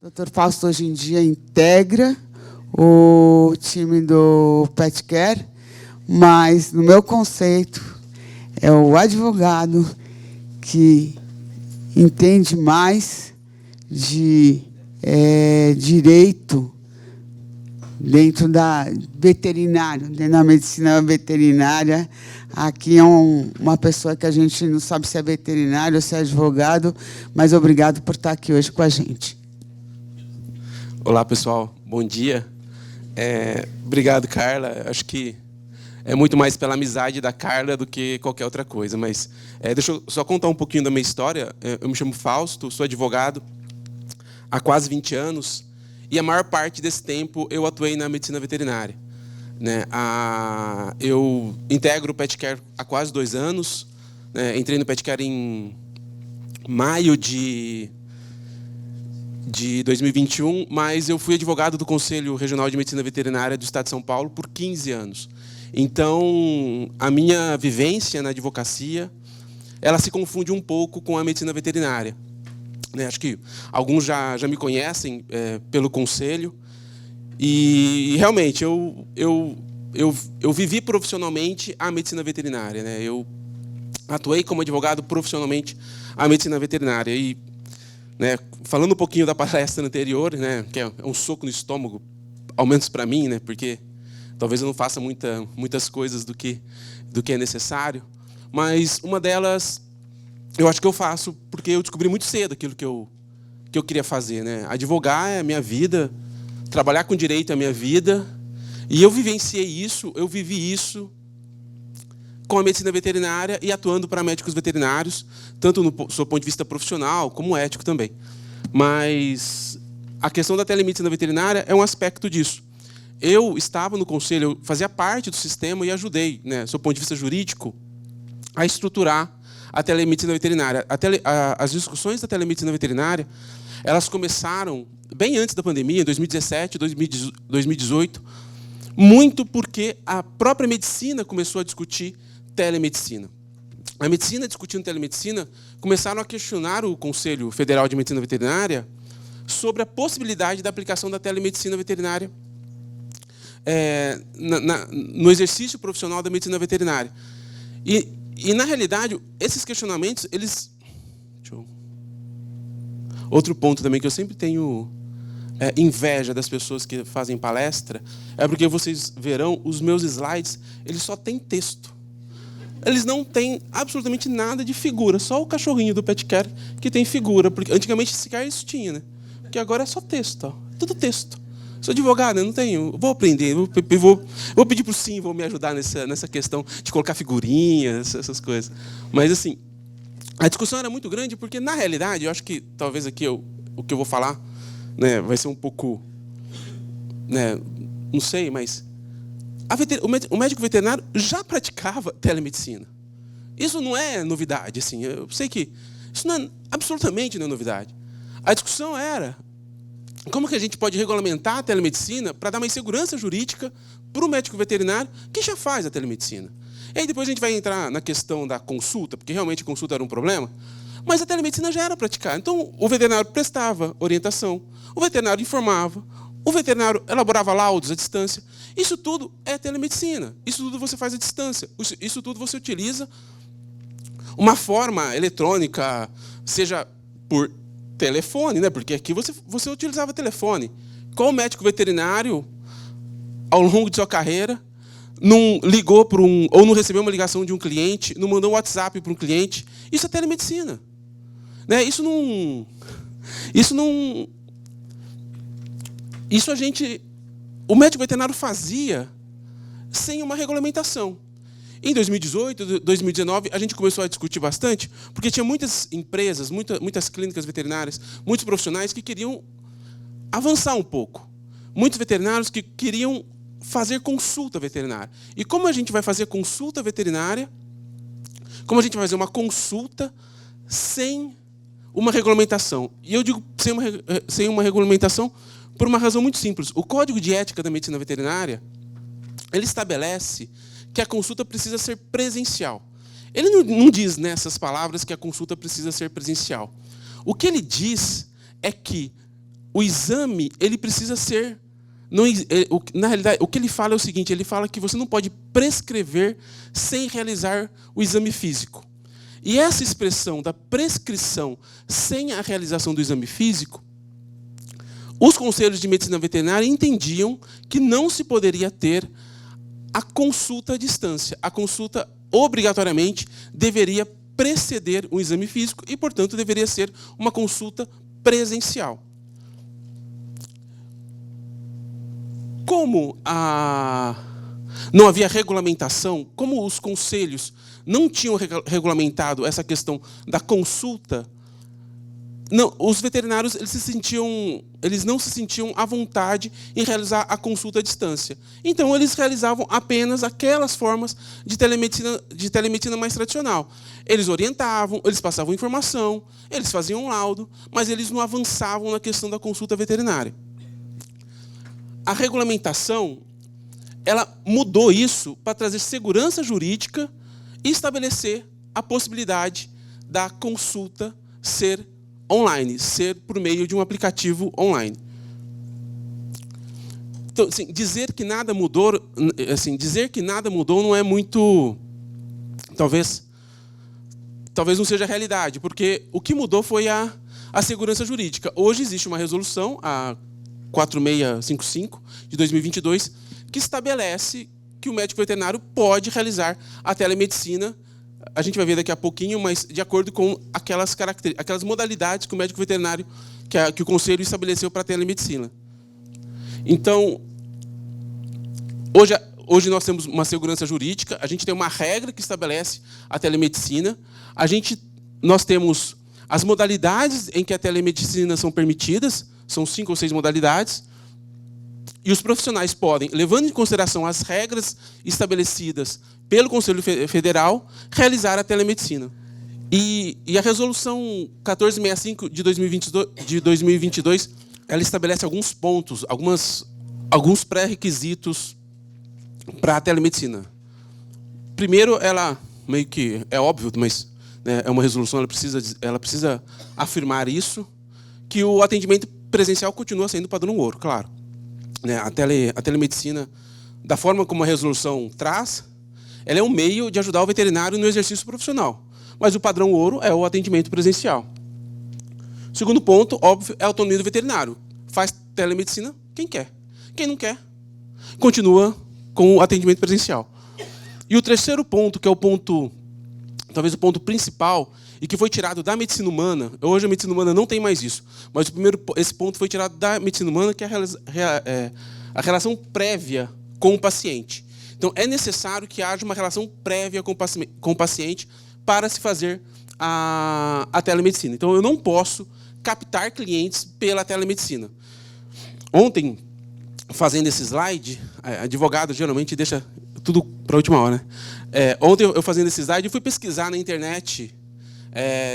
O Dr. Fausto hoje em dia integra o time do Pet Care, mas, no meu conceito, é o advogado que entende mais de direito dentro da veterinária, dentro da medicina veterinária. Aqui é uma pessoa que a gente não sabe se é veterinário ou se é advogado, mas obrigado por estar aqui hoje com a gente. Olá, pessoal. Bom dia. Obrigado, Carla. Acho que é muito mais pela amizade da Carla do que qualquer outra coisa. Mas deixa eu só contar um pouquinho da minha história. Eu me chamo Fausto, sou advogado há quase 20 anos. E a maior parte desse tempo eu atuei na medicina veterinária. Eu integro o Pet Care há quase 2 anos. Entrei no Pet Care em maio de 2021, mas eu fui advogado do Conselho Regional de Medicina Veterinária do Estado de São Paulo por 15 anos. Então, a minha vivência na advocacia, ela se confunde um pouco com a medicina veterinária. Acho que alguns já me conhecem pelo Conselho. E, realmente, eu vivi profissionalmente a medicina veterinária. Eu atuei como advogado profissionalmente a medicina veterinária. E, falando um pouquinho da palestra anterior, que é um soco no estômago, ao menos para mim, porque talvez eu não faça muitas coisas do que é necessário, mas uma delas eu acho que eu faço porque eu descobri muito cedo aquilo que eu queria fazer. Advogar é a minha vida, trabalhar com direito é a minha vida, e eu vivenciei isso, eu vivi isso com a medicina veterinária e atuando para médicos veterinários, tanto no seu ponto de vista profissional, como ético também. Mas a questão da telemedicina veterinária é um aspecto disso. Eu estava no conselho, eu fazia parte do sistema e ajudei, do seu ponto de vista jurídico, a estruturar a telemedicina veterinária. As discussões da telemedicina veterinária, elas começaram bem antes da pandemia, em 2017, 2018, muito porque a própria medicina começou a discutir telemedicina. A medicina discutindo telemedicina, começaram a questionar o Conselho Federal de Medicina Veterinária sobre a possibilidade da aplicação da telemedicina veterinária no exercício profissional da medicina veterinária. E na realidade, esses questionamentos, Outro ponto também que eu sempre tenho inveja das pessoas que fazem palestra é porque vocês verão, os meus slides, eles só têm texto. Eles não têm absolutamente nada de figura, só o cachorrinho do Pet Care que tem figura, porque antigamente sequer isso tinha, Porque agora é só texto, tudo texto. Sou advogado, eu não tenho, vou aprender, vou pedir para o Sim, vou me ajudar nessa questão de colocar figurinhas, essas coisas. Mas assim, a discussão era muito grande porque na realidade, eu acho que talvez aqui o que eu vou falar, vai ser um pouco, não sei, mas o médico veterinário já praticava telemedicina. Isso não é novidade, assim. Eu sei que isso absolutamente não é novidade. A discussão era como que a gente pode regulamentar a telemedicina para dar mais segurança jurídica para o médico veterinário que já faz a telemedicina. E aí depois a gente vai entrar na questão da consulta, porque realmente a consulta era um problema, mas a telemedicina já era praticada. Então, o veterinário prestava orientação, o veterinário informava, o veterinário elaborava laudos à distância. Isso tudo é telemedicina. Isso tudo você faz à distância. Isso tudo você utiliza uma forma eletrônica, seja por telefone, porque aqui você utilizava telefone. Qual médico veterinário, ao longo de sua carreira, não ligou ou não recebeu uma ligação de um cliente, não mandou um WhatsApp para um cliente? Isso é telemedicina. O médico veterinário fazia sem uma regulamentação. Em 2018, 2019, a gente começou a discutir bastante, porque tinha muitas empresas, muitas clínicas veterinárias, muitos profissionais que queriam avançar um pouco. Muitos veterinários que queriam fazer consulta veterinária. E como a gente vai fazer consulta veterinária? Como a gente vai fazer uma consulta sem uma regulamentação? E eu digo sem uma regulamentação por uma razão muito simples. O Código de Ética da Medicina Veterinária, ele estabelece que a consulta precisa ser presencial. Ele não diz nessas palavras que a consulta precisa ser presencial. O que ele diz é que o exame ele precisa ser... Na realidade, o que ele fala é o seguinte, ele fala que você não pode prescrever sem realizar o exame físico. E essa expressão da prescrição sem a realização do exame físico, os conselhos de medicina veterinária entendiam que não se poderia ter a consulta à distância. A consulta, obrigatoriamente, deveria preceder um exame físico e, portanto, deveria ser uma consulta presencial. Como não havia regulamentação, como os conselhos não tinham regulamentado essa questão da consulta, os veterinários eles não se sentiam à vontade em realizar a consulta à distância. Então, eles realizavam apenas aquelas formas de telemedicina mais tradicional. Eles orientavam, eles passavam informação, eles faziam um laudo, mas eles não avançavam na questão da consulta veterinária. A regulamentação, ela mudou isso para trazer segurança jurídica e estabelecer a possibilidade da consulta ser online, ser por meio de um aplicativo online. Então, assim, dizer que nada mudou não é muito, talvez não seja a realidade, porque o que mudou foi a segurança jurídica. Hoje existe uma resolução, a 4655 de 2022, que estabelece que o médico veterinário pode realizar a telemedicina. A gente vai ver daqui a pouquinho, mas de acordo com aquelas modalidades que o médico veterinário, que o conselho estabeleceu para a telemedicina. Então, hoje nós temos uma segurança jurídica, a gente tem uma regra que estabelece a telemedicina, nós temos as modalidades em que a telemedicina são permitidas, são 5 ou 6 modalidades, e os profissionais podem, levando em consideração as regras estabelecidas pelo Conselho Federal, realizar a telemedicina. E a Resolução 1465 de 2022, ela estabelece alguns pontos, alguns pré-requisitos para a telemedicina. Primeiro, ela meio que é óbvio, mas né, é uma resolução, ela precisa afirmar isso, que o atendimento presencial continua sendo padrão ouro, claro. A telemedicina, da forma como a resolução traz, ela é um meio de ajudar o veterinário no exercício profissional. Mas o padrão ouro é o atendimento presencial. Segundo ponto, óbvio, é a autonomia do veterinário. Faz telemedicina quem quer. Quem não quer, continua com o atendimento presencial. E o terceiro ponto, que é talvez o ponto principal, e que foi tirado da medicina humana, hoje a medicina humana não tem mais isso, mas esse ponto foi tirado da medicina humana, que é a relação prévia com o paciente. Então, é necessário que haja uma relação prévia com o paciente para se fazer a telemedicina. Então, eu não posso captar clientes pela telemedicina. Ontem, fazendo esse slide, advogado geralmente deixa tudo para a última hora, né? Ontem, eu fazendo esse slide, eu fui pesquisar na internet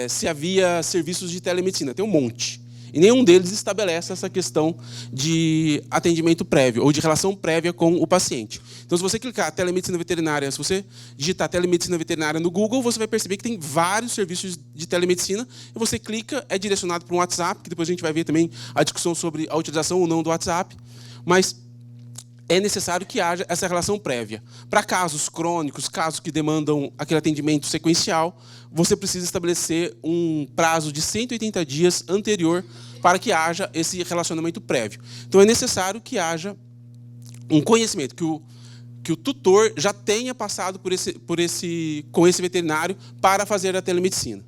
se havia serviços de telemedicina. Tem um monte. E nenhum deles estabelece essa questão de atendimento prévio ou de relação prévia com o paciente. Então, se você clicar telemedicina veterinária, se você digitar telemedicina veterinária no Google, você vai perceber que tem vários serviços de telemedicina. E você clica, é direcionado para um WhatsApp, que depois a gente vai ver também a discussão sobre a utilização ou não do WhatsApp. Mas é necessário que haja essa relação prévia. Para casos crônicos, casos que demandam aquele atendimento sequencial, você precisa estabelecer um prazo de 180 dias anterior para que haja esse relacionamento prévio. Então, é necessário que haja um conhecimento, que o tutor já tenha passado com esse veterinário para fazer a telemedicina.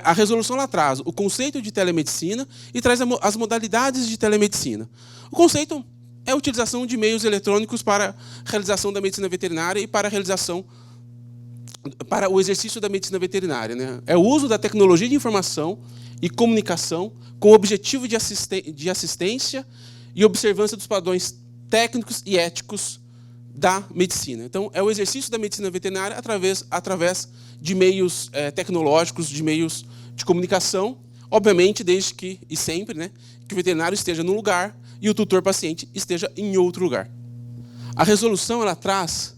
A resolução ela traz o conceito de telemedicina e traz as modalidades de telemedicina. O conceito é a utilização de meios eletrônicos para a realização da medicina veterinária e para o exercício da medicina veterinária, né? É o uso da tecnologia de informação e comunicação com o objetivo de assistência e observância dos padrões técnicos e éticos da medicina. Então, é o exercício da medicina veterinária através de meios tecnológicos, de meios de comunicação, obviamente, desde que, e sempre, né, que o veterinário esteja num lugar e o tutor-paciente esteja em outro lugar. A resolução ela traz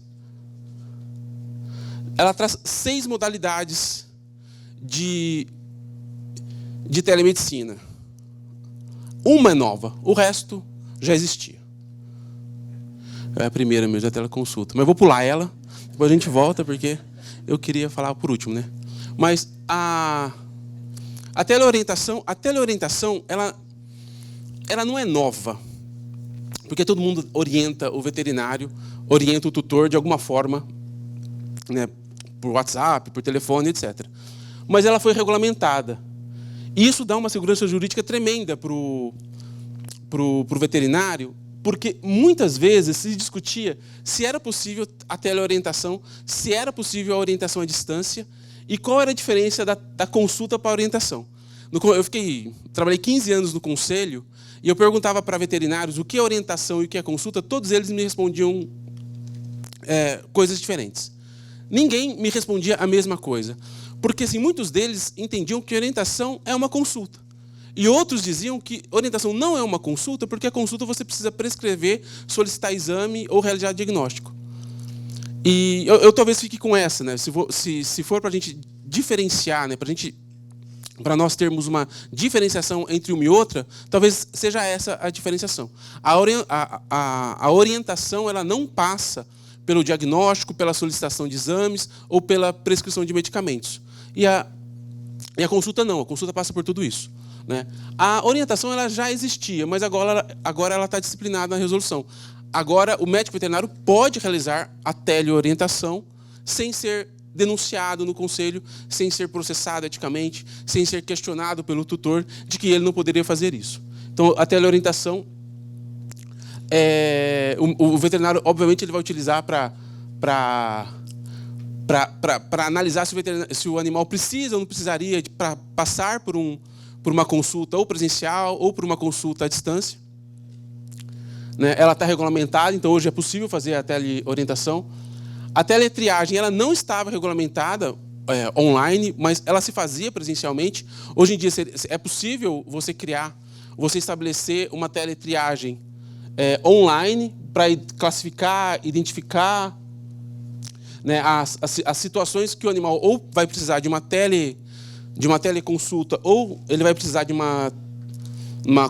6 modalidades de telemedicina. Uma é nova, o resto já existia. É a primeira mesmo, a teleconsulta. Mas vou pular ela, depois a gente volta, porque eu queria falar por último, né? Mas a teleorientação, ela não é nova, porque todo mundo orienta o veterinário, orienta o tutor de alguma forma, né, por WhatsApp, por telefone, etc. Mas ela foi regulamentada. E isso dá uma segurança jurídica tremenda para o veterinário, porque muitas vezes se discutia se era possível a teleorientação, se era possível a orientação à distância, e qual era a diferença da consulta para a orientação. Trabalhei 15 anos no conselho, e eu perguntava para veterinários o que é orientação e o que é consulta, todos eles me respondiam coisas diferentes. Ninguém me respondia a mesma coisa. Porque assim, muitos deles entendiam que orientação é uma consulta. E outros diziam que orientação não é uma consulta, porque a consulta você precisa prescrever, solicitar exame ou realizar diagnóstico. E eu talvez fique com essa, né? Se for para a gente diferenciar, né? Para nós termos uma diferenciação entre uma e outra, talvez seja essa a diferenciação. A orientação ela não passa pelo diagnóstico, pela solicitação de exames ou pela prescrição de medicamentos. E a consulta não, a consulta passa por tudo isso, né? A orientação ela já existia, mas agora ela está disciplinada na resolução. Agora, o médico veterinário pode realizar a teleorientação sem ser denunciado no conselho, sem ser processado eticamente, sem ser questionado pelo tutor de que ele não poderia fazer isso. Então, a teleorientação, o veterinário, obviamente, ele vai utilizar para analisar se o animal precisa ou não precisaria para passar por uma consulta ou presencial ou por uma consulta à distância. Né? Ela está regulamentada, então hoje é possível fazer a teleorientação. A teletriagem ela não estava regulamentada online, mas ela se fazia presencialmente. Hoje em dia é possível você estabelecer uma teletriagem online para classificar, identificar, né, as situações que o animal ou vai precisar de uma teleconsulta ou ele vai precisar de uma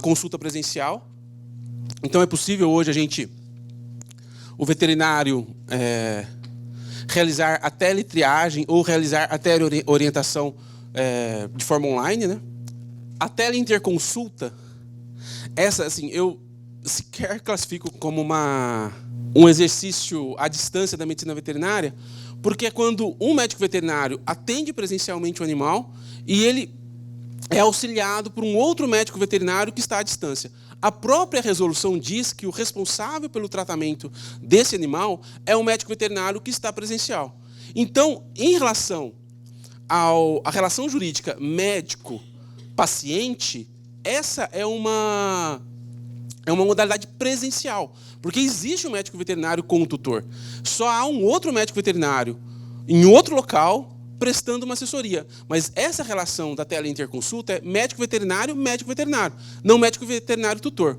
consulta presencial. Então é possível hoje o veterinário realizar a teletriagem ou realizar a teleorientação de forma online, né? A teleinterconsulta, essa assim, eu sequer classifico como um exercício à distância da medicina veterinária, porque é quando um médico veterinário atende presencialmente o animal e ele é auxiliado por um outro médico veterinário que está à distância. A própria resolução diz que o responsável pelo tratamento desse animal é o médico veterinário que está presencial. Então, em relação à relação jurídica médico-paciente, essa é uma modalidade presencial, porque existe um médico veterinário com o tutor. Só há um outro médico veterinário em outro local prestando uma assessoria. Mas essa relação da teleinterconsulta é médico veterinário, não médico veterinário tutor.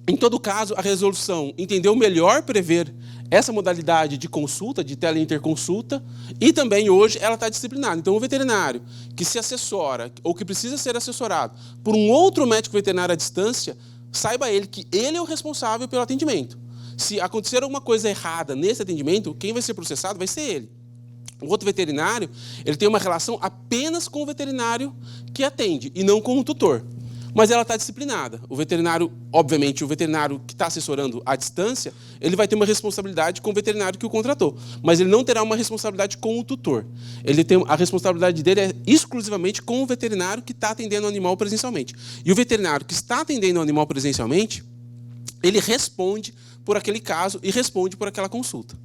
Em todo caso, a resolução entendeu melhor prever essa modalidade de consulta, de teleinterconsulta, e também hoje ela está disciplinada. Então, o veterinário que se assessora ou que precisa ser assessorado por um outro médico veterinário à distância, saiba ele que ele é o responsável pelo atendimento. Se acontecer alguma coisa errada nesse atendimento, quem vai ser processado vai ser ele. O outro veterinário, ele tem uma relação apenas com o veterinário que atende e não com o tutor. Mas ela está disciplinada. O veterinário, obviamente, o veterinário que está assessorando à distância, ele vai ter uma responsabilidade com o veterinário que o contratou. Mas ele não terá uma responsabilidade com o tutor. A responsabilidade dele é exclusivamente com o veterinário que está atendendo o animal presencialmente. E o veterinário que está atendendo o animal presencialmente, ele responde por aquele caso e responde por aquela consulta.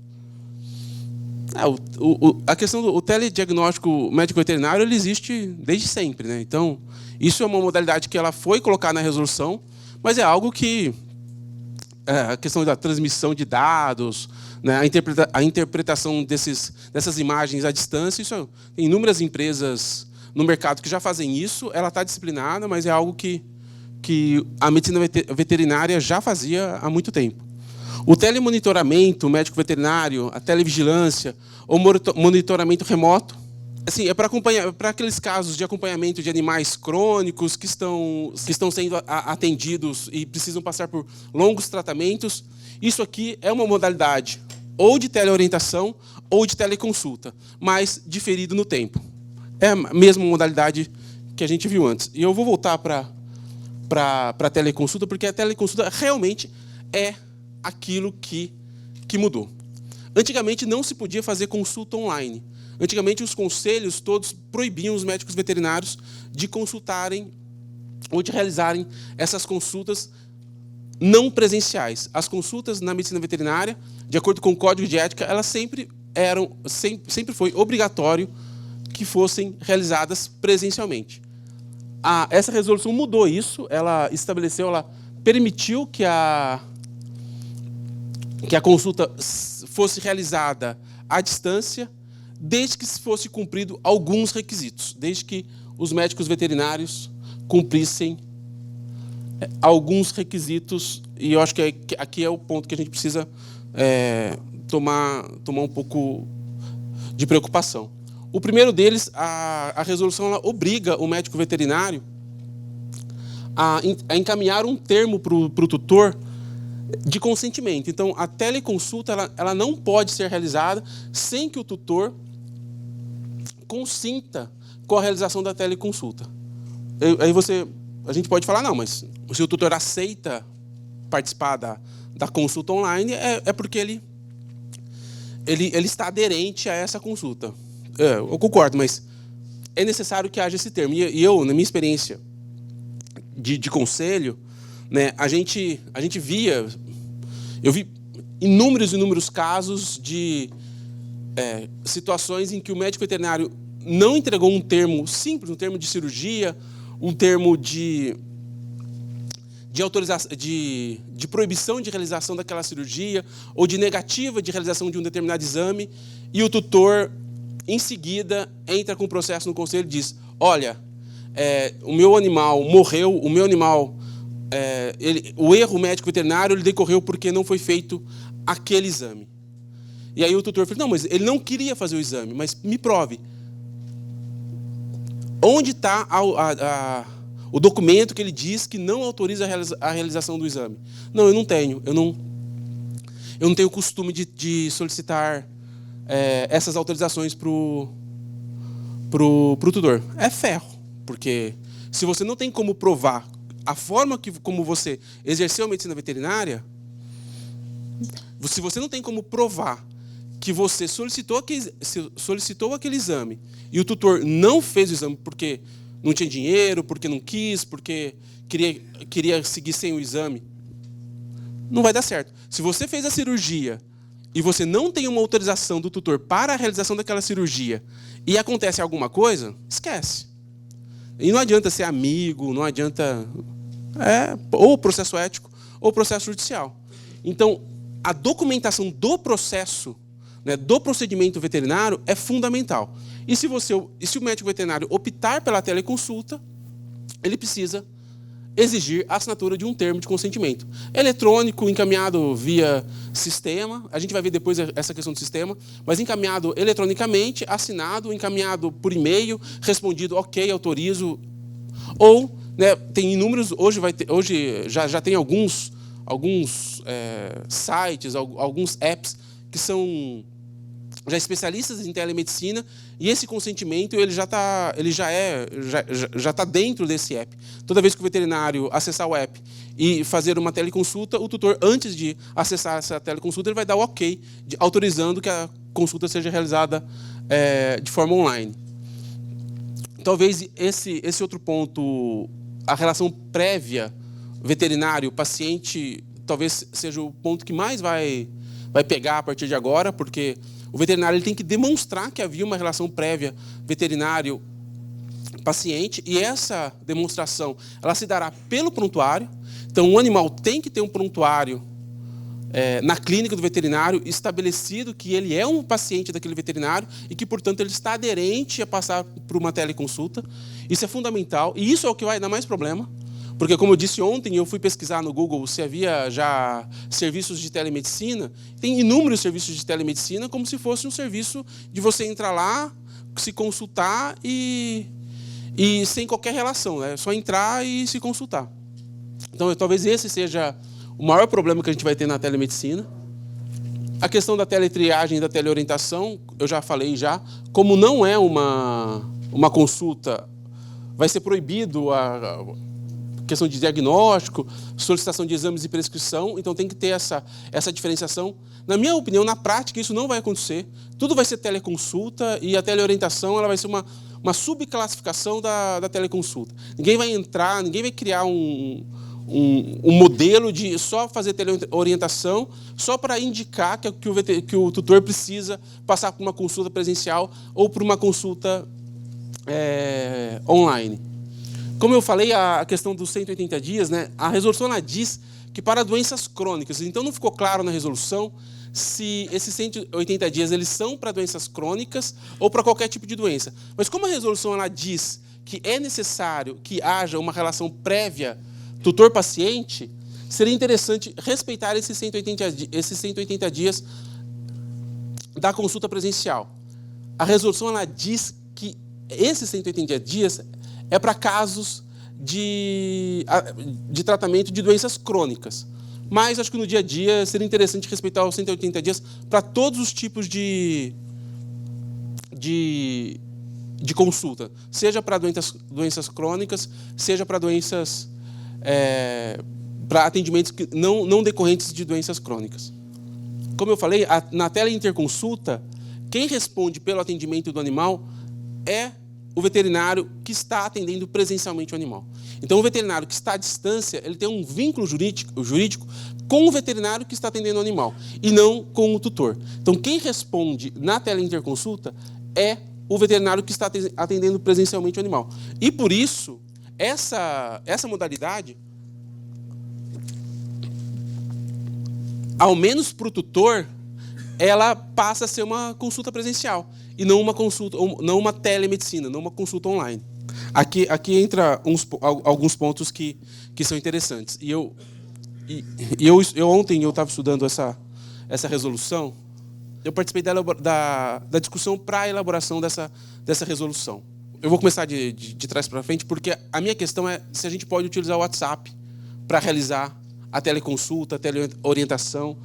A questão do telediagnóstico médico-veterinário ele existe desde sempre, né? Então, isso é uma modalidade que ela foi colocada na resolução, mas é algo que a questão da transmissão de dados, né, a interpretação dessas imagens à distância, tem inúmeras empresas no mercado que já fazem isso, ela está disciplinada, mas é algo que a medicina veterinária já fazia há muito tempo. O telemonitoramento médico-veterinário, a televigilância, o monitoramento remoto, assim, é para aqueles casos de acompanhamento de animais crônicos que estão sendo atendidos e precisam passar por longos tratamentos. Isso aqui é uma modalidade ou de teleorientação ou de teleconsulta, mas diferido no tempo. É a mesma modalidade que a gente viu antes. E eu vou voltar para a teleconsulta, porque a teleconsulta realmente é aquilo que mudou. Antigamente não se podia fazer consulta online. Antigamente os conselhos todos proibiam os médicos veterinários de consultarem ou de realizarem essas consultas não presenciais. As consultas na medicina veterinária, de acordo com o Código de Ética, elas sempre foi obrigatório que fossem realizadas presencialmente. Essa resolução mudou isso, ela permitiu que a consulta fosse realizada à distância, desde que fosse cumprido alguns requisitos, desde que os médicos veterinários cumprissem alguns requisitos, e eu acho que aqui é o ponto que a gente precisa tomar um pouco de preocupação. O primeiro deles, a resolução ela obriga o médico veterinário a encaminhar um termo para o tutor de consentimento. Então, a teleconsulta ela não pode ser realizada sem que o tutor consinta com a realização da teleconsulta. A gente pode falar, não, mas se o tutor aceita participar da consulta online, é porque ele está aderente a essa consulta. Eu concordo, mas é necessário que haja esse termo. E eu, na minha experiência de conselho, né, eu vi inúmeros casos de situações em que o médico veterinário não entregou um termo simples, um termo de cirurgia, um termo de autorização, de proibição de realização daquela cirurgia ou de negativa de realização de um determinado exame, e o tutor, em seguida, entra com o processo no conselho e diz: olha, o meu animal morreu, o erro médico veterinário ele decorreu porque não foi feito aquele exame. E aí o tutor fala: não, mas ele não queria fazer o exame, mas me prove. Onde está o documento que ele diz que não autoriza a realização do exame? Não, eu não tenho. Eu não tenho o costume de solicitar essas autorizações para o tutor. É ferro, porque se você não tem como provar a forma como você exerceu a medicina veterinária, se você não tem como provar que você solicitou aquele exame e o tutor não fez o exame porque não tinha dinheiro, porque não quis, porque queria seguir sem o exame, não vai dar certo. Se você fez a cirurgia e você não tem uma autorização do tutor para a realização daquela cirurgia e acontece alguma coisa, esquece. E não adianta ser amigo, não adianta... ou processo ético ou processo judicial. Então, a documentação do processo, né, do procedimento veterinário é fundamental. E se o médico veterinário optar pela teleconsulta, ele precisa exigir a assinatura de um termo de consentimento eletrônico, encaminhado via sistema. A gente vai ver depois essa questão do sistema, mas encaminhado eletronicamente, assinado, encaminhado por e-mail, respondido: ok, autorizo. Ou, né, tem inúmeros, hoje já tem alguns sites, alguns apps que são já especialistas em telemedicina, e esse consentimento ele já está dentro desse app. Toda vez que o veterinário acessar o app e fazer uma teleconsulta, o tutor, antes de acessar essa teleconsulta, ele vai dar o ok, autorizando que a consulta seja realizada de forma online. Talvez esse outro ponto, a relação prévia veterinário-paciente, talvez seja o ponto que mais vai pegar a partir de agora, porque o veterinário ele tem que demonstrar que havia uma relação prévia veterinário-paciente, e essa demonstração ela se dará pelo prontuário. Então, o animal tem que ter um prontuário na clínica do veterinário estabelecido que ele é um paciente daquele veterinário e que, portanto, ele está aderente a passar por uma teleconsulta. Isso é fundamental, e isso é o que vai dar mais problema. Porque, como eu disse ontem, eu fui pesquisar no Google se havia já serviços de telemedicina. Tem inúmeros serviços de telemedicina, como se fosse um serviço de você entrar lá, se consultar e sem qualquer relação, né? É só entrar e se consultar. Então, talvez esse seja o maior problema que a gente vai ter na telemedicina. A questão da teletriagem e da teleorientação, eu já falei já, como não é uma consulta, vai ser proibido a questão de diagnóstico, solicitação de exames e prescrição, então tem que ter essa diferenciação. Na minha opinião, na prática, isso não vai acontecer. Tudo vai ser teleconsulta e a teleorientação ela vai ser uma subclassificação da teleconsulta. Ninguém vai entrar, ninguém vai criar um modelo de só fazer teleorientação, só para indicar que o tutor precisa passar por uma consulta presencial ou por uma consulta online. Como eu falei, a questão dos 180 dias, né, a resolução ela diz que para doenças crônicas, então não ficou claro na resolução se esses 180 dias eles são para doenças crônicas ou para qualquer tipo de doença. Mas como a resolução ela diz que é necessário que haja uma relação prévia tutor-paciente, seria interessante respeitar esses 180 dias da consulta presencial. A resolução ela diz que esses 180 dias é para casos de tratamento de doenças crônicas. Mas acho que no dia a dia seria interessante respeitar os 180 dias para todos os tipos de consulta, seja para doenças crônicas, seja para doenças para atendimentos que não decorrentes de doenças crônicas. Como eu falei, na teleinterconsulta, quem responde pelo atendimento do animal é o veterinário que está atendendo presencialmente o animal. Então, o veterinário que está à distância, ele tem um vínculo jurídico com o veterinário que está atendendo o animal, e não com o tutor. Então, quem responde na teleinterconsulta é o veterinário que está atendendo presencialmente o animal. E, por isso, essa modalidade, ao menos para o tutor, ela passa a ser uma consulta presencial e não uma telemedicina, não uma consulta online. Aqui entra alguns pontos que são interessantes. Ontem eu estava estudando essa resolução, eu participei da discussão para a elaboração dessa resolução. Eu vou começar de trás para frente, porque a minha questão é se a gente pode utilizar o WhatsApp para realizar a teleconsulta, a teleorientação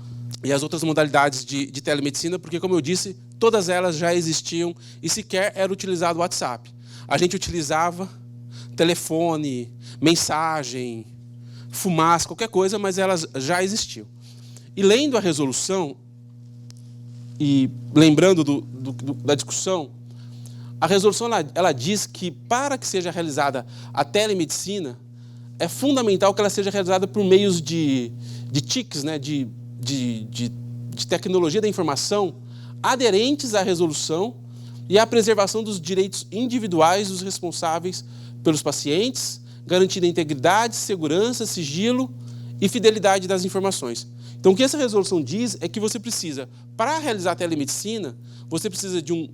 e as outras modalidades de telemedicina, porque, como eu disse, todas elas já existiam e sequer era utilizado o WhatsApp. A gente utilizava telefone, mensagem, fumaça, qualquer coisa, mas elas já existiam. E lendo a resolução e lembrando da discussão, a resolução ela diz que, para que seja realizada a telemedicina, é fundamental que ela seja realizada por meios de TICs, né, de tecnologia da informação, aderentes à resolução e à preservação dos direitos individuais dos responsáveis pelos pacientes, garantindo a integridade, segurança, sigilo e fidelidade das informações. Então, o que essa resolução diz é que você precisa, para realizar a telemedicina, você precisa de um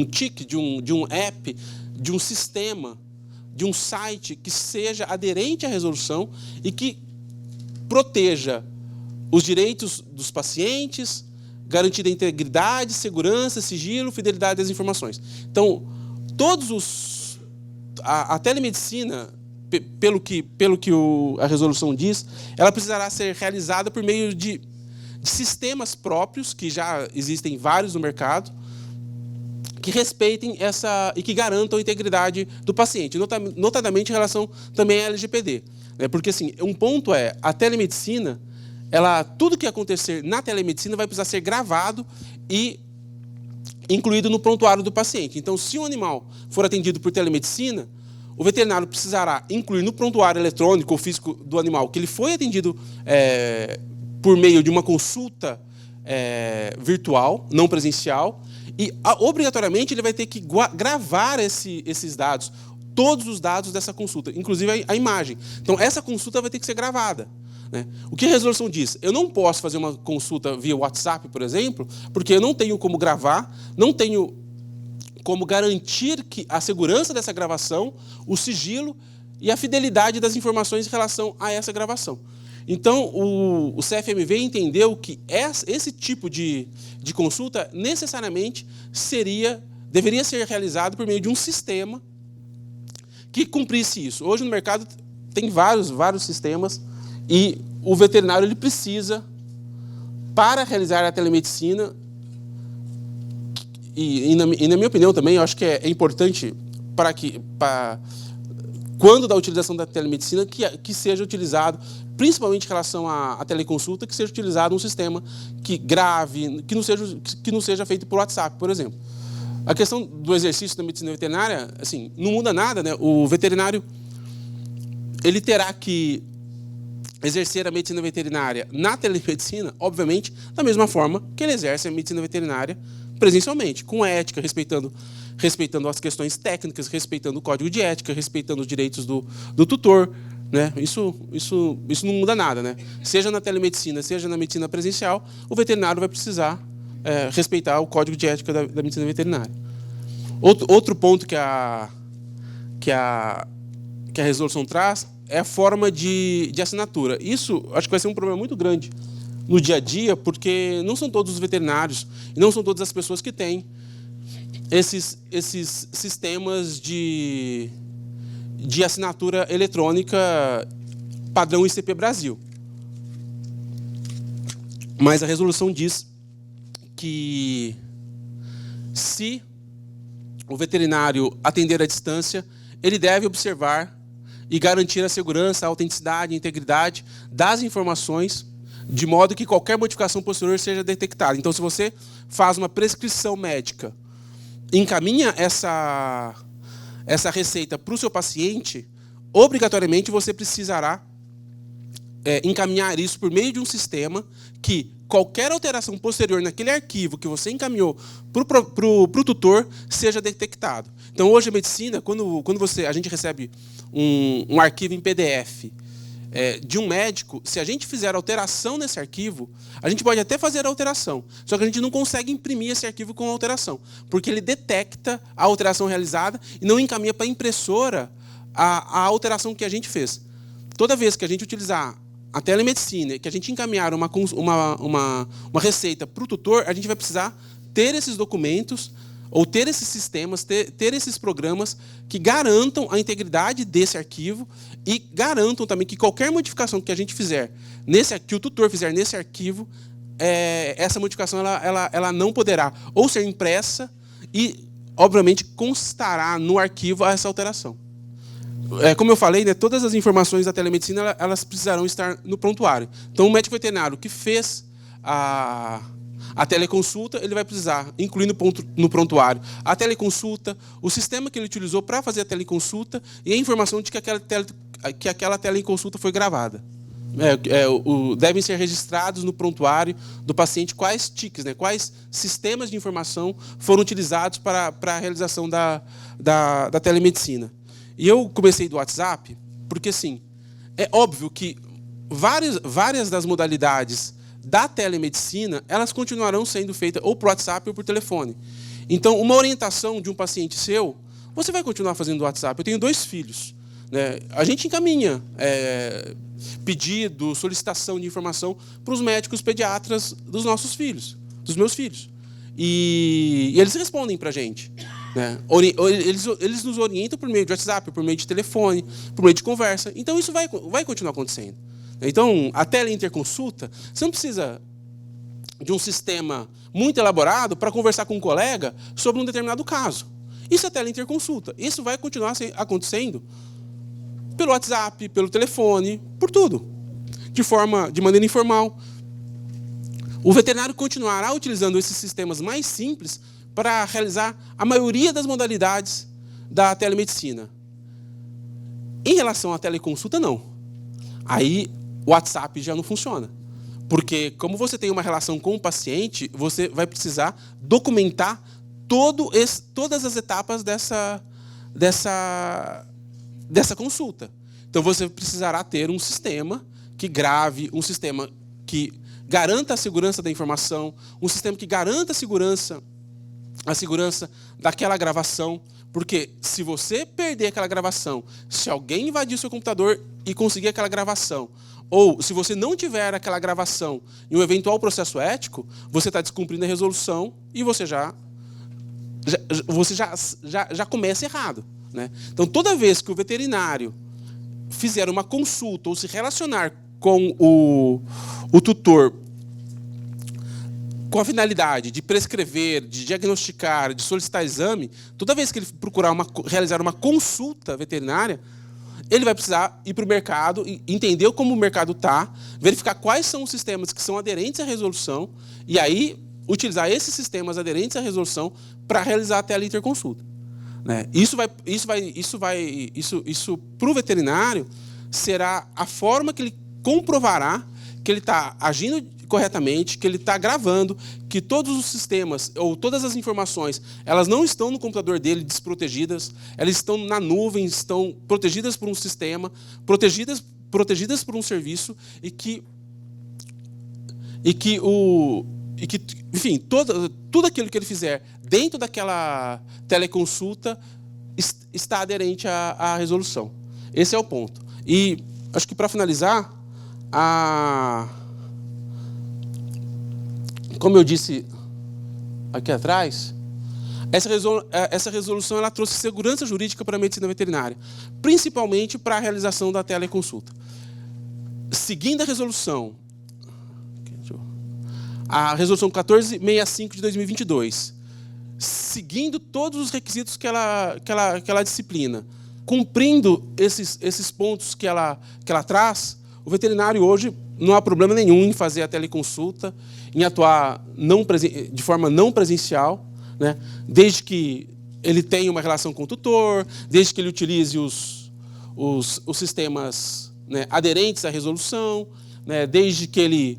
TIC, de um app, de um sistema, de um site que seja aderente à resolução e que proteja os direitos dos pacientes, garantida a integridade, segurança, sigilo, fidelidade das informações. Então, a telemedicina, pelo que a resolução diz, ela precisará ser realizada por meio de sistemas próprios, que já existem vários no mercado, que respeitem e que garantam a integridade do paciente, notadamente em relação também à LGPD. Porque, assim, um ponto é, a telemedicina, tudo que acontecer na telemedicina vai precisar ser gravado e incluído no prontuário do paciente. Então, se um animal for atendido por telemedicina, o veterinário precisará incluir no prontuário eletrônico ou físico do animal que ele foi atendido por meio de uma consulta virtual, não presencial, e obrigatoriamente ele vai ter que gravar esses dados, todos os dados dessa consulta, inclusive a imagem. Então, essa consulta vai ter que ser gravada. O que a resolução diz? Eu não posso fazer uma consulta via WhatsApp, por exemplo, porque eu não tenho como gravar, não tenho como garantir que a segurança dessa gravação, o sigilo e a fidelidade das informações em relação a essa gravação. Então, o CFMV entendeu que esse tipo de consulta necessariamente deveria ser realizado por meio de um sistema que cumprisse isso. Hoje no mercado tem vários sistemas e o veterinário ele precisa, para realizar a telemedicina, e na minha opinião também, eu acho que é importante quando da utilização da telemedicina, que seja utilizado, principalmente em relação à teleconsulta, que seja utilizado um sistema que grave, que não seja feito por WhatsApp, por exemplo. A questão do exercício da medicina veterinária, assim, não muda nada, né? O veterinário ele terá que exercer a medicina veterinária na telemedicina, obviamente, da mesma forma que ele exerce a medicina veterinária presencialmente, com ética, respeitando as questões técnicas, respeitando o código de ética, respeitando os direitos do tutor, né? Isso não muda nada, né? Seja na telemedicina, seja na medicina presencial, o veterinário vai precisar respeitar o código de ética da medicina veterinária. Outro ponto que a resolução traz é a forma de assinatura. Isso acho que vai ser um problema muito grande no dia a dia, porque não são todos os veterinários e não são todas as pessoas que têm esses sistemas de assinatura eletrônica padrão ICP Brasil. Mas a resolução diz que, se o veterinário atender à distância, ele deve observar e garantir a segurança, a autenticidade e a integridade das informações, de modo que qualquer modificação posterior seja detectada. Então, se você faz uma prescrição médica, encaminha essa receita para o seu paciente, obrigatoriamente você precisará encaminhar isso por meio de um sistema que qualquer alteração posterior naquele arquivo que você encaminhou para o tutor seja detectado. Então, hoje a medicina, quando a gente recebe um arquivo em PDF de um médico, se a gente fizer alteração nesse arquivo, a gente pode até fazer a alteração, só que a gente não consegue imprimir esse arquivo com a alteração, porque ele detecta a alteração realizada e não encaminha para a impressora a alteração que a gente fez. Toda vez que a gente utilizar a telemedicina e que a gente encaminhar uma receita para o tutor, a gente vai precisar ter esses documentos, ou ter esses sistemas, ter esses programas que garantam a integridade desse arquivo e garantam também que qualquer modificação que a gente fizer, que o tutor fizer nesse arquivo, essa modificação ela não poderá ou ser impressa e, obviamente, constará no arquivo essa alteração. Como eu falei, né, todas as informações da telemedicina elas precisarão estar no prontuário. Então, o médico veterinário que fez a teleconsulta, ele vai precisar incluir no prontuário a teleconsulta, o sistema que ele utilizou para fazer a teleconsulta e a informação de que aquela teleconsulta foi gravada. Devem ser registrados no prontuário do paciente quais TICs, né, quais sistemas de informação foram utilizados para a realização da telemedicina. E eu comecei do WhatsApp porque, assim, é óbvio que várias das modalidades da telemedicina, elas continuarão sendo feitas ou por WhatsApp ou por telefone. Então, uma orientação de um paciente seu, você vai continuar fazendo do WhatsApp. Eu tenho 2 filhos, né? A gente encaminha pedido, solicitação de informação para os médicos pediatras dos nossos filhos, dos meus filhos. E eles respondem para a gente. Né? Eles nos orientam por meio de WhatsApp, por meio de telefone, por meio de conversa. Então, isso vai continuar acontecendo. Então, a teleinterconsulta, você não precisa de um sistema muito elaborado para conversar com um colega sobre um determinado caso. Isso é teleinterconsulta. Isso vai continuar acontecendo pelo WhatsApp, pelo telefone, por tudo, de maneira informal. O veterinário continuará utilizando esses sistemas mais simples para realizar a maioria das modalidades da telemedicina. Em relação à teleconsulta, não. Aí o WhatsApp já não funciona. Porque, como você tem uma relação com o paciente, você vai precisar documentar todas as etapas dessa consulta. Então, você precisará ter um sistema que grave, um sistema que garanta a segurança da informação, um sistema que garanta a segurança daquela gravação, Porque se você perder aquela gravação, se alguém invadir o seu computador e conseguir aquela gravação, ou se você não tiver aquela gravação em um eventual processo ético, você está descumprindo a resolução e você já começa errado, né? Então, toda vez que o veterinário fizer uma consulta ou se relacionar com o tutor com a finalidade de prescrever, de diagnosticar, de solicitar exame, toda vez que ele procurar realizar uma consulta veterinária, ele vai precisar ir para o mercado, entender como o mercado está, verificar quais são os sistemas que são aderentes à resolução, e aí utilizar esses sistemas aderentes à resolução para realizar a teleinterconsulta, né? Isso para o veterinário será a forma que ele comprovará que ele está agindo corretamente, que ele está gravando, que todos os sistemas ou todas as informações, elas não estão no computador dele desprotegidas, elas estão na nuvem, estão protegidas por um sistema, protegidas por um serviço enfim, tudo aquilo que ele fizer dentro daquela teleconsulta está aderente à resolução. Esse é o ponto. E acho que para finalizar, como eu disse aqui atrás, essa resolução ela trouxe segurança jurídica para a medicina veterinária, principalmente para a realização da teleconsulta. Seguindo a resolução 1465 de 2022, seguindo todos os requisitos que ela disciplina, cumprindo esses pontos que ela traz, o veterinário hoje não há problema nenhum em fazer a teleconsulta, em atuar de forma não presencial, né? Desde que ele tenha uma relação com o tutor, desde que ele utilize os sistemas, né, aderentes à resolução, né? Desde que ele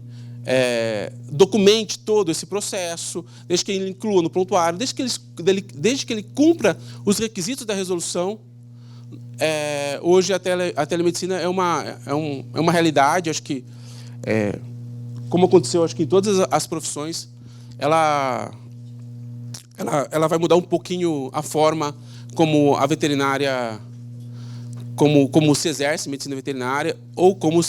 documente todo esse processo, desde que ele inclua no prontuário, desde que ele cumpra os requisitos da resolução. Hoje a telemedicina é uma realidade, acho que, como aconteceu acho que em todas as profissões, ela vai mudar um pouquinho a forma como a veterinária, como se exerce medicina veterinária, ou como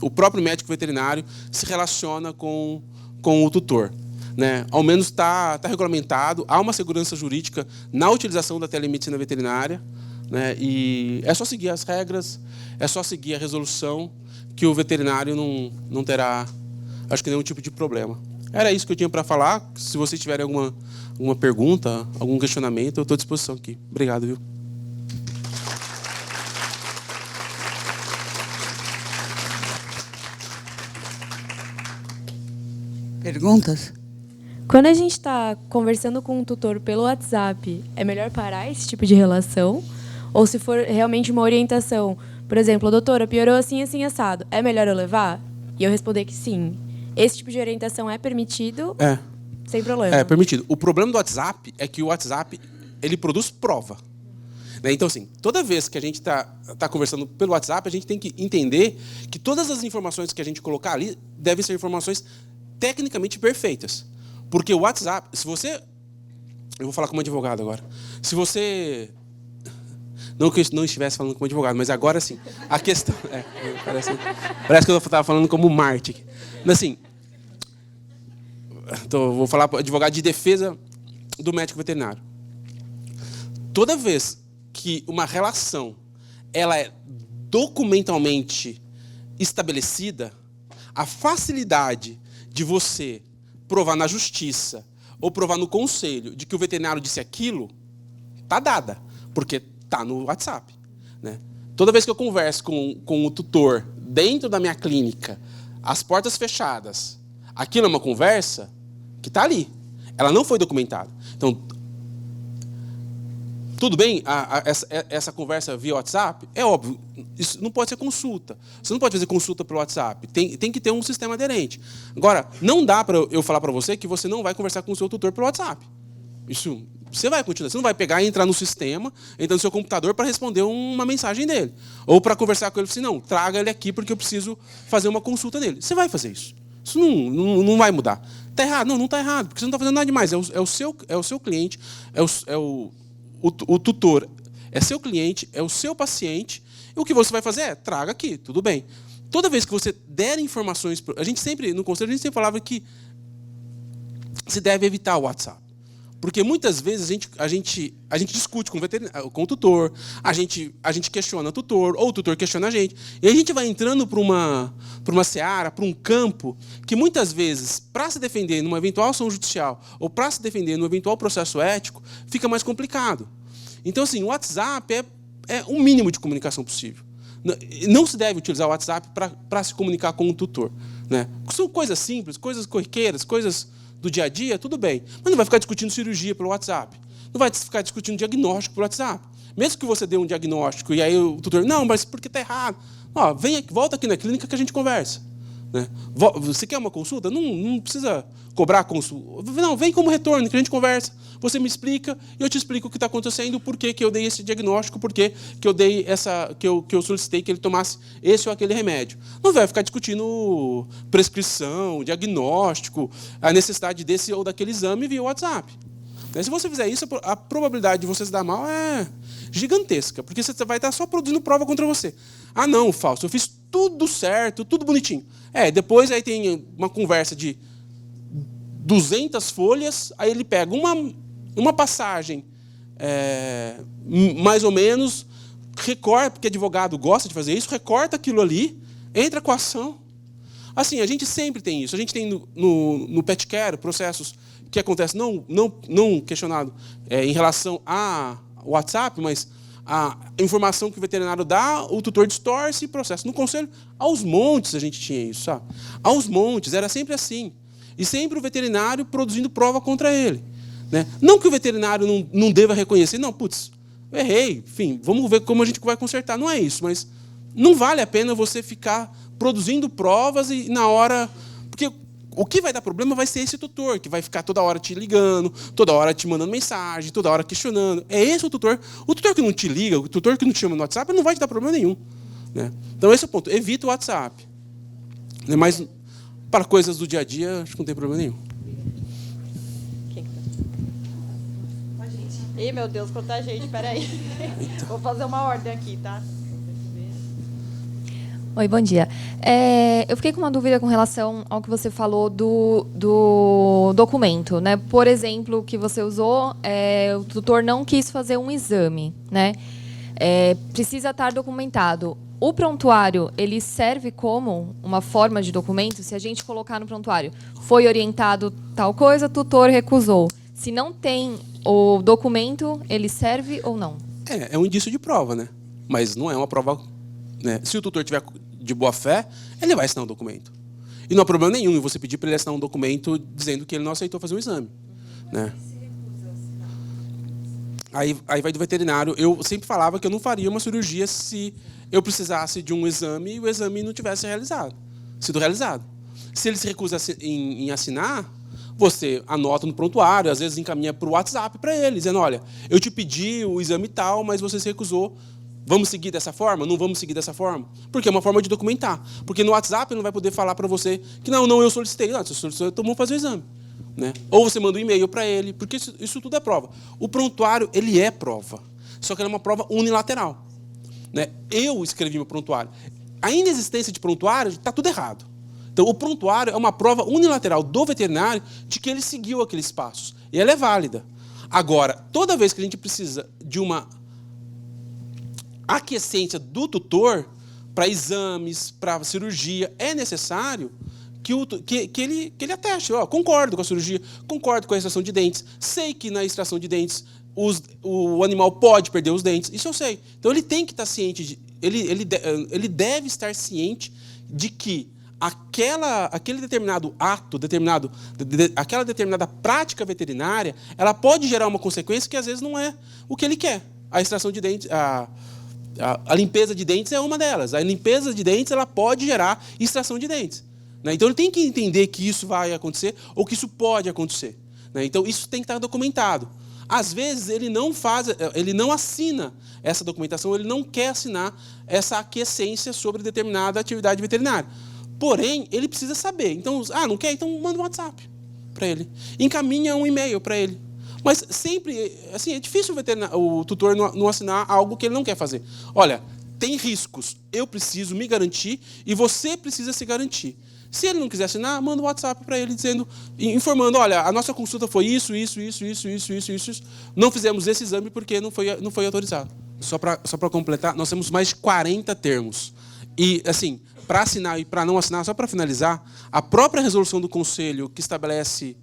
o próprio médico veterinário se relaciona com o tutor, né? Ao menos está regulamentado, há uma segurança jurídica na utilização da telemedicina veterinária, né? E é só seguir as regras, é só seguir a resolução, que o veterinário não terá, acho que, nenhum tipo de problema. Era isso que eu tinha para falar. Se vocês tiverem alguma pergunta, algum questionamento, eu estou à disposição aqui. Obrigado, viu? Perguntas? Quando a gente está conversando com um tutor pelo WhatsApp, é melhor parar esse tipo de relação? Ou se for realmente uma orientação, por exemplo, doutora, piorou assim, assim, assado, é melhor eu levar? E eu responder que sim. Esse tipo de orientação é permitido? Sem problema. É permitido. O problema do WhatsApp é que o WhatsApp ele produz prova, né? Então, assim, toda vez que a gente está conversando pelo WhatsApp, a gente tem que entender que todas as informações que a gente colocar ali devem ser informações tecnicamente perfeitas. Porque o WhatsApp, se você... Eu vou falar como advogado agora. Se você... Não que eu não estivesse falando como advogado, mas agora sim. A questão... parece que eu estava falando como Marte. Mas, assim... vou falar para advogado de defesa do médico veterinário. Toda vez que uma relação ela é documentalmente estabelecida, a facilidade de você provar na justiça ou provar no conselho de que o veterinário disse aquilo está dada, porque está no WhatsApp, né? Toda vez que eu converso com o tutor dentro da minha clínica, as portas fechadas, aquilo é uma conversa que está ali. Ela não foi documentada. Então, tudo bem, essa conversa via WhatsApp, é óbvio, isso não pode ser consulta. Você não pode fazer consulta pelo WhatsApp. Tem que ter um sistema aderente. Agora, não dá para eu falar para você que você não vai conversar com o seu tutor pelo WhatsApp. Isso, você vai continuar. Você não vai pegar e entrar no sistema, entrar no seu computador para responder uma mensagem dele. Ou para conversar com ele e falar assim, não, traga ele aqui porque eu preciso fazer uma consulta dele. Você vai fazer isso. Isso não vai mudar. Está errado? Não está errado, porque você não está fazendo nada demais. É o seu cliente, o o tutor é seu cliente, é o seu paciente, e o que você vai fazer é, traga aqui, tudo bem. Toda vez que você der informações... no conselho, a gente sempre falava que se deve evitar o WhatsApp. Porque muitas vezes a gente discute com o tutor, a gente questiona o tutor, ou o tutor questiona a gente. E a gente vai entrando para uma seara, para um campo, que muitas vezes, para se defender numa eventual ação judicial, ou para se defender num eventual processo ético, fica mais complicado. Então, assim, o WhatsApp é o mínimo de comunicação possível. Não se deve utilizar o WhatsApp para se comunicar com o tutor, né? São coisas simples, coisas corriqueiras, coisas do dia a dia, tudo bem. Mas não vai ficar discutindo cirurgia pelo WhatsApp. Não vai ficar discutindo diagnóstico pelo WhatsApp. Mesmo que você dê um diagnóstico e aí o tutor, não, mas por que está errado? Ó, vem aqui, volta aqui na clínica que a gente conversa. Né? Você quer uma consulta? Não precisa cobrar a consulta. Não, vem como retorno, que a gente conversa. Você me explica e eu te explico o que está acontecendo, por que eu dei esse diagnóstico, por que eu dei que eu solicitei que ele tomasse esse ou aquele remédio. Não vai ficar discutindo prescrição, diagnóstico, a necessidade desse ou daquele exame via WhatsApp. Se você fizer isso, a probabilidade de você se dar mal é gigantesca, porque você vai estar só produzindo prova contra você. Ah, não, Fausto, eu fiz tudo certo, tudo bonitinho. Depois aí tem uma conversa de 200 folhas, aí ele pega uma passagem, mais ou menos, recorta, porque advogado gosta de fazer isso, recorta aquilo ali, entra com a ação. Assim, a gente sempre tem isso. A gente tem no pet care processos que acontecem não questionado em relação ao WhatsApp, mas a informação que o veterinário dá, o tutor distorce e processa. No conselho, aos montes a gente tinha isso, sabe? Aos montes, era sempre assim. E sempre o veterinário produzindo prova contra ele. Né? Não que o veterinário não deva reconhecer, não, putz, eu errei, enfim, vamos ver como a gente vai consertar. Não é isso, mas não vale a pena você ficar produzindo provas e na hora... Porque o que vai dar problema vai ser esse tutor, que vai ficar toda hora te ligando, toda hora te mandando mensagem, toda hora questionando. É esse o tutor. O tutor que não te liga, o tutor que não te chama no WhatsApp, não vai te dar problema nenhum. Né? Então, esse é o ponto. Evita o WhatsApp. Né? Mas, para coisas do dia a dia, acho que não tem problema nenhum. Ih, meu Deus, quanta gente, peraí. Vou fazer uma ordem aqui, tá? Oi, bom dia. Eu fiquei com uma dúvida com relação ao que você falou do documento. Né? Por exemplo, que você usou, o tutor não quis fazer um exame. Né? Precisa estar documentado. O prontuário, ele serve como uma forma de documento? Se a gente colocar no prontuário, foi orientado tal coisa, tutor recusou. Se não tem o documento, ele serve ou não? É um indício de prova, né? Mas não é uma prova... Né? Se o tutor tiver de boa fé, ele vai assinar um documento. E não há problema nenhum em você pedir para ele assinar um documento dizendo que ele não aceitou fazer um exame. Né? Aí vai do veterinário. Eu sempre falava que eu não faria uma cirurgia se eu precisasse de um exame e o exame não tivesse sido realizado. Se ele se recusa em assinar, você anota no prontuário, às vezes encaminha para o WhatsApp para ele, dizendo, olha, eu te pedi o exame tal, mas você se recusou. Vamos seguir dessa forma? Não vamos seguir dessa forma? Porque é uma forma de documentar. Porque no WhatsApp ele não vai poder falar para você que não, eu solicitei. Não, você solicitou, então vamos fazer o exame. Né? Ou você manda um e-mail para ele, porque isso tudo é prova. O prontuário, ele é prova. Só que ele é uma prova unilateral. Né? Eu escrevi meu prontuário. A inexistência de prontuário está tudo errado. Então, o prontuário é uma prova unilateral do veterinário de que ele seguiu aqueles passos. E ela é válida. Agora, toda vez que a gente precisa de uma aquiescência do tutor para exames, para cirurgia, é necessário que ele ateste. Concordo com a cirurgia, concordo com a extração de dentes, sei que na extração de dentes o animal pode perder os dentes, isso eu sei. Então ele tem que estar ciente, ele deve estar ciente de que aquele determinado ato, aquela determinada prática veterinária, ela pode gerar uma consequência que às vezes não é o que ele quer. A extração de dentes, a limpeza de dentes é uma delas. A limpeza de dentes ela pode gerar extração de dentes. Né? Então, ele tem que entender que isso vai acontecer ou que isso pode acontecer. Né? Então, isso tem que estar documentado. Às vezes, ele não assina essa documentação, ele não quer assinar essa aquiescência sobre determinada atividade veterinária. Porém, ele precisa saber. Então, não quer? Então, manda um WhatsApp para ele. Encaminha um e-mail para ele. Mas sempre, assim, é difícil o tutor não assinar algo que ele não quer fazer. Olha, tem riscos, eu preciso me garantir e você precisa se garantir. Se ele não quiser assinar, manda um WhatsApp para ele informando, olha, a nossa consulta foi isso. Não fizemos esse exame porque não foi autorizado. Só para completar, nós temos mais de 40 termos. E, assim, para assinar e para não assinar, só para finalizar, a própria resolução do Conselho que estabelece...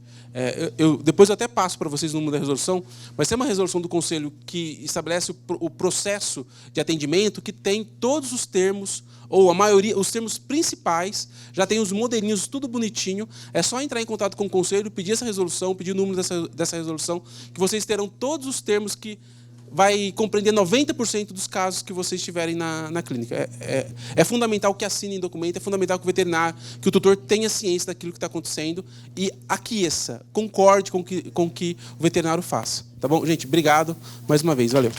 depois eu até passo para vocês o número da resolução, mas tem uma resolução do Conselho que estabelece o processo de atendimento que tem todos os termos, ou a maioria, os termos principais, já tem os modelinhos, tudo bonitinho. É só entrar em contato com o Conselho, pedir essa resolução, pedir o número dessa resolução, que vocês terão todos os termos que vai compreender 90% dos casos que vocês tiverem na clínica. É fundamental que assinem documento, é fundamental que o veterinário, que o tutor tenha ciência daquilo que está acontecendo e aqueça, concorde com o que o veterinário faça. Tá bom? Gente, obrigado mais uma vez. Valeu.